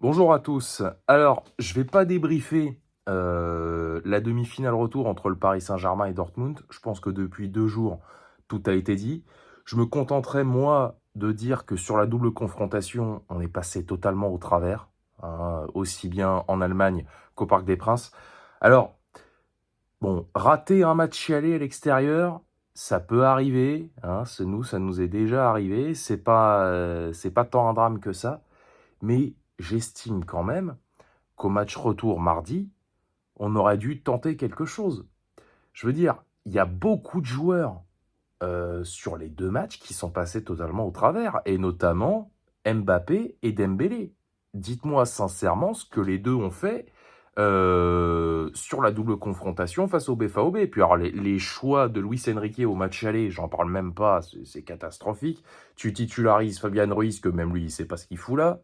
Bonjour à tous. Alors, je vais pas débriefer la demi-finale retour entre le Paris Saint-Germain et Dortmund. Je pense que depuis 2 jours, tout a été dit. Je me contenterai, moi, de dire que sur la double confrontation, on est passé totalement au travers, hein, aussi bien en Allemagne qu'au Parc des Princes. Alors, bon, rater un match aller à l'extérieur, ça peut arriver, hein, ça nous est déjà arrivé. C'est pas tant un drame que ça, mais j'estime quand même qu'au match retour mardi, on aurait dû tenter quelque chose. Je veux dire, il y a beaucoup de joueurs sur les 2 matchs qui sont passés totalement au travers, et notamment Mbappé et Dembélé. Dites-moi sincèrement ce que les 2 ont fait sur la double confrontation face au BFAOB. Et puis alors les choix de Luis Enrique au match aller, j'en parle même pas, c'est catastrophique. Tu titularises Fabian Ruiz, que même lui, il sait pas ce qu'il fout là.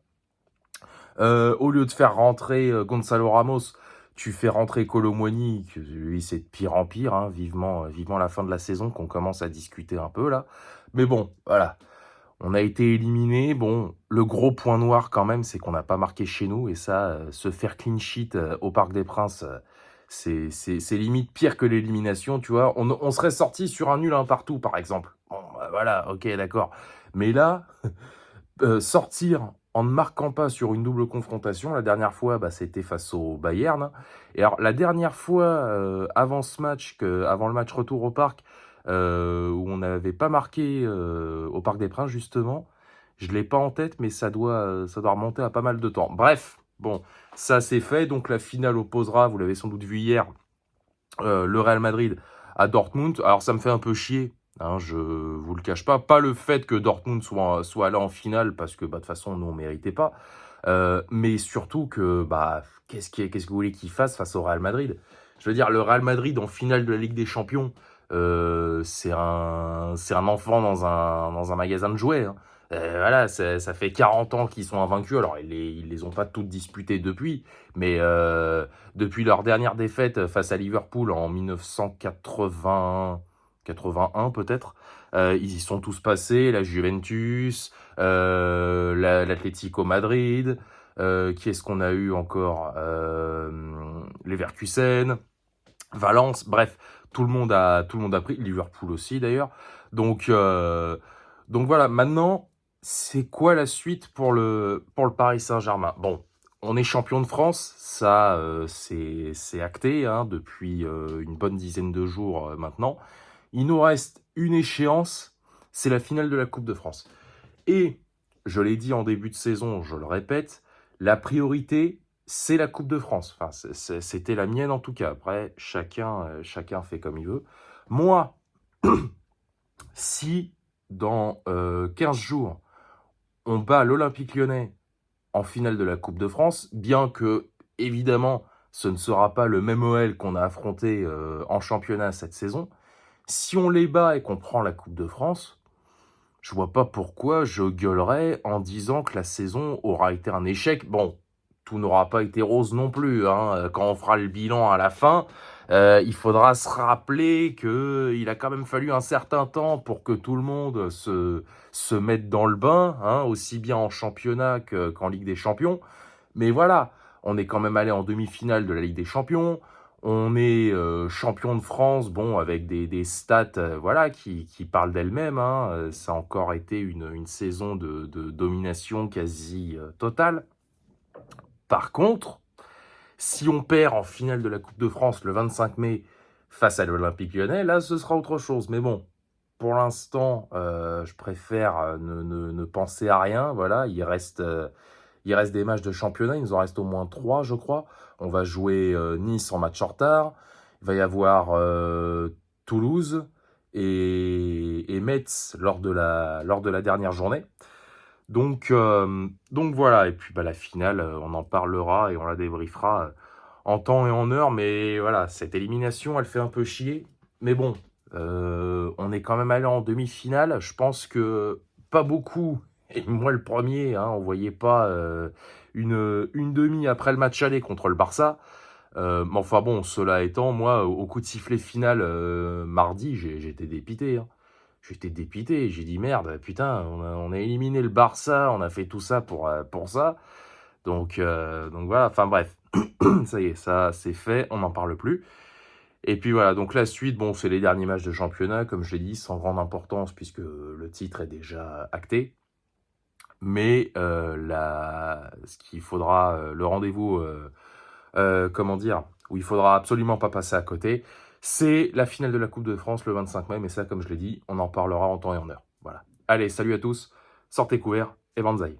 Au lieu de faire rentrer Gonzalo Ramos, tu fais rentrer Kolo Muani, que lui c'est de pire en pire, hein, vivement la fin de la saison qu'on commence à discuter un peu là. Mais bon, voilà, on a été éliminé. Bon, le gros point noir quand même, c'est qu'on n'a pas marqué chez nous, et ça, se faire clean sheet au Parc des Princes, c'est limite pire que l'élimination, tu vois. On serait sorti sur un nul un partout, par exemple. Bon, bah, voilà, ok, d'accord. Mais là, sortir en ne marquant pas sur une double confrontation. La dernière fois, bah, c'était face au Bayern. Et alors, la dernière fois, avant ce match, avant le match retour au parc, où on n'avait pas marqué au Parc des Princes, justement, je ne l'ai pas en tête, mais ça doit remonter à pas mal de temps. Bref, bon, ça c'est fait. Donc la finale opposera, vous l'avez sans doute vu hier, le Real Madrid à Dortmund. Alors ça me fait un peu chier, hein, je vous le cache pas. Pas le fait que Dortmund soit allé en finale, parce que bah, de toute façon, nous, on méritait pas. Mais surtout que, bah, qu'est-ce que vous voulez qu'il fasse face au Real Madrid? Je veux dire, le Real Madrid en finale de la Ligue des Champions, c'est un enfant dans un magasin de jouets, hein. Voilà, ça fait 40 ans qu'ils sont invaincus. Alors, ils les ont pas toutes disputées depuis, mais depuis leur dernière défaite face à Liverpool en 1981 peut-être, ils y sont tous passés. La Juventus, l'Atlético Madrid, qui est-ce qu'on a eu encore, Leverkusen, Valence, bref, tout le monde a pris, Liverpool aussi d'ailleurs. Donc, euh, donc voilà, maintenant, c'est quoi la suite pour le Paris Saint-Germain? Bon, on est champion de France, ça, c'est acté, hein, depuis une bonne dizaine de jours maintenant. Il nous reste une échéance, c'est la finale de la Coupe de France. Et, je l'ai dit en début de saison, je le répète, la priorité, c'est la Coupe de France. Enfin, c'était la mienne en tout cas. Après, chacun fait comme il veut. Moi, si dans 15 jours, on bat l'Olympique Lyonnais en finale de la Coupe de France, bien que, évidemment, ce ne sera pas le même OL qu'on a affronté en championnat cette saison, si on les bat et qu'on prend la Coupe de France, je vois pas pourquoi je gueulerais en disant que la saison aura été un échec. Bon, tout n'aura pas été rose non plus, hein. Quand on fera le bilan à la fin, il faudra se rappeler que il a quand même fallu un certain temps pour que tout le monde se mette dans le bain, hein, aussi bien en championnat qu'en Ligue des Champions. Mais voilà, on est quand même allé en demi-finale de la Ligue des Champions. On est champion de France, bon, avec des stats, voilà, qui parlent d'elles-mêmes, hein. Ça a encore été une saison de domination quasi totale. Par contre, si on perd en finale de la Coupe de France le 25 mai face à l'Olympique Lyonnais, là, ce sera autre chose. Mais bon, pour l'instant, je préfère ne penser à rien. Voilà, il reste des matchs de championnat. Il nous en reste au moins 3, je crois. On va jouer Nice en match en retard. Il va y avoir Toulouse et Metz lors de la dernière journée. Donc voilà. Et puis bah, la finale, on en parlera et on la débriefera en temps et en heure. Mais voilà, cette élimination, elle fait un peu chier. Mais bon, on est quand même allé en demi-finale. Je pense que pas beaucoup, et moi le premier, hein, on voyait pas une demi après le match aller contre le Barça. Mais enfin bon, cela étant, moi, au coup de sifflet final mardi, j'étais dépité, hein. J'étais dépité, j'ai dit merde, putain, on a éliminé le Barça, on a fait tout ça pour ça. Donc voilà, enfin bref, ça y est, ça c'est fait, on n'en parle plus. Et puis voilà, donc la suite, bon, c'est les derniers matchs de championnat, comme je l'ai dit, sans grande importance puisque le titre est déjà acté. Mais ce qu'il faudra, le rendez-vous, comment dire, où il faudra absolument pas passer à côté, c'est la finale de la Coupe de France le 25 mai. Mais ça, comme je l'ai dit, on en parlera en temps et en heure. Voilà. Allez, salut à tous, sortez couverts et banzai.